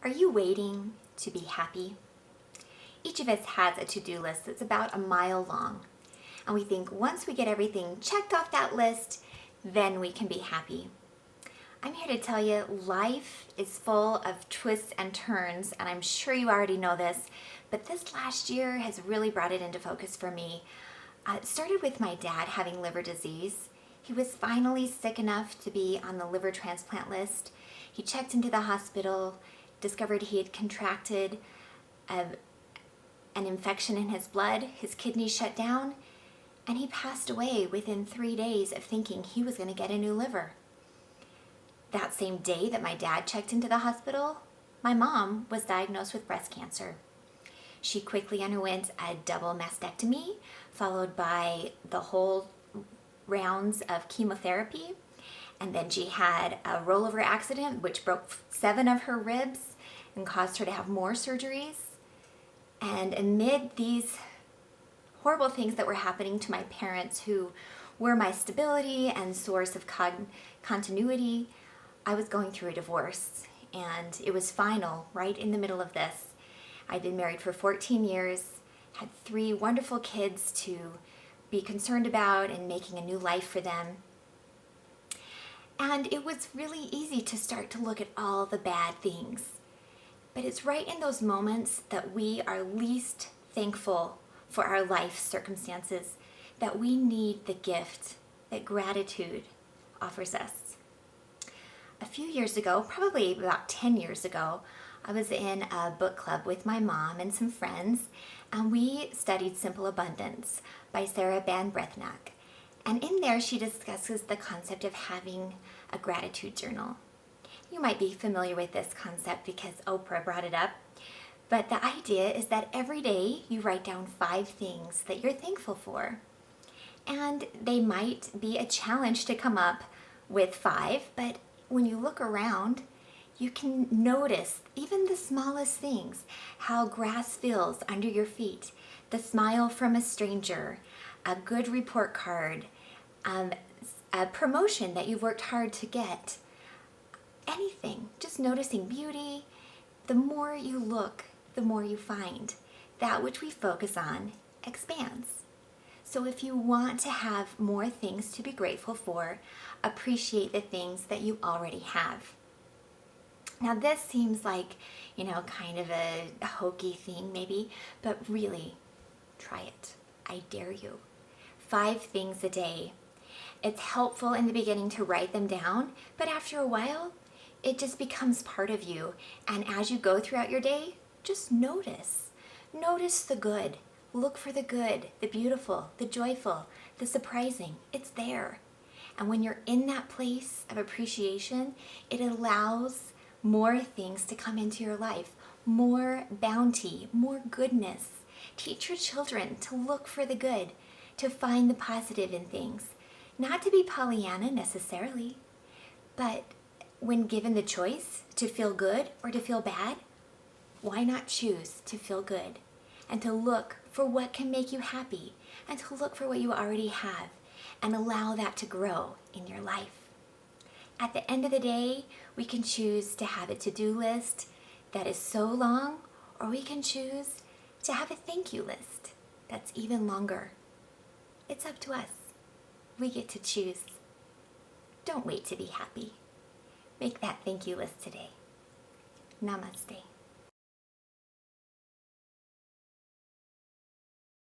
Are you waiting to be happy? Each of us has a to-do list that's about a mile long. And we think once we get everything checked off that list, then we can be happy. I'm here to tell you life is full of twists and turns, and I'm sure you already know this, but this last year has really brought it into focus for me. It started with my dad having liver disease. He was finally sick enough to be on the liver transplant list. He checked into the hospital, discovered he had contracted an infection in his blood, his kidneys shut down, and he passed away within 3 days of thinking he was going to get a new liver. That same day that my dad checked into the hospital, my mom was diagnosed with breast cancer. She quickly underwent a double mastectomy, followed by the whole rounds of chemotherapy. And then she had a rollover accident, which broke 7 of her ribs and caused her to have more surgeries. And amid these horrible things that were happening to my parents, who were my stability and source of continuity, I was going through a divorce. And it was final right in the middle of this. I'd been married for 14 years, had 3 wonderful kids to be concerned about and making a new life for them. And it was really easy to start to look at all the bad things. But it's right in those moments that we are least thankful for our life circumstances that we need the gift that gratitude offers us. A few years ago, probably about 10 years ago, I was in a book club with my mom and some friends, and we studied Simple Abundance by Sarah Ban Breathnach. And in there, she discusses the concept of having a gratitude journal. You might be familiar with this concept because Oprah brought it up. But the idea is that every day you write down 5 things that you're thankful for. And they might be a challenge to come up with 5, but when you look around, you can notice even the smallest things, how grass feels under your feet, the smile from a stranger, a good report card, a promotion that you've worked hard to get, anything, just noticing beauty. The more you look, the more you find. That which we focus on expands. So if you want to have more things to be grateful for, appreciate the things that you already have. Now this seems like, kind of a hokey thing maybe, but really, try it. I dare you. 5 things a day. It's helpful in the beginning to write them down, but after a while, it just becomes part of you. And as you go throughout your day, just notice. Notice the good. Look for the good, the beautiful, the joyful, the surprising. It's there. And when you're in that place of appreciation, it allows more things to come into your life, more bounty, more goodness. Teach your children to look for the good, to find the positive in things. Not to be Pollyanna necessarily, but when given the choice to feel good or to feel bad, why not choose to feel good and to look for what can make you happy and to look for what you already have and allow that to grow in your life. At the end of the day, we can choose to have a to-do list that is so long, or we can choose to have a thank you list that's even longer. It's up to us. We get to choose. Don't wait to be happy. Make that thank you list today. Namaste.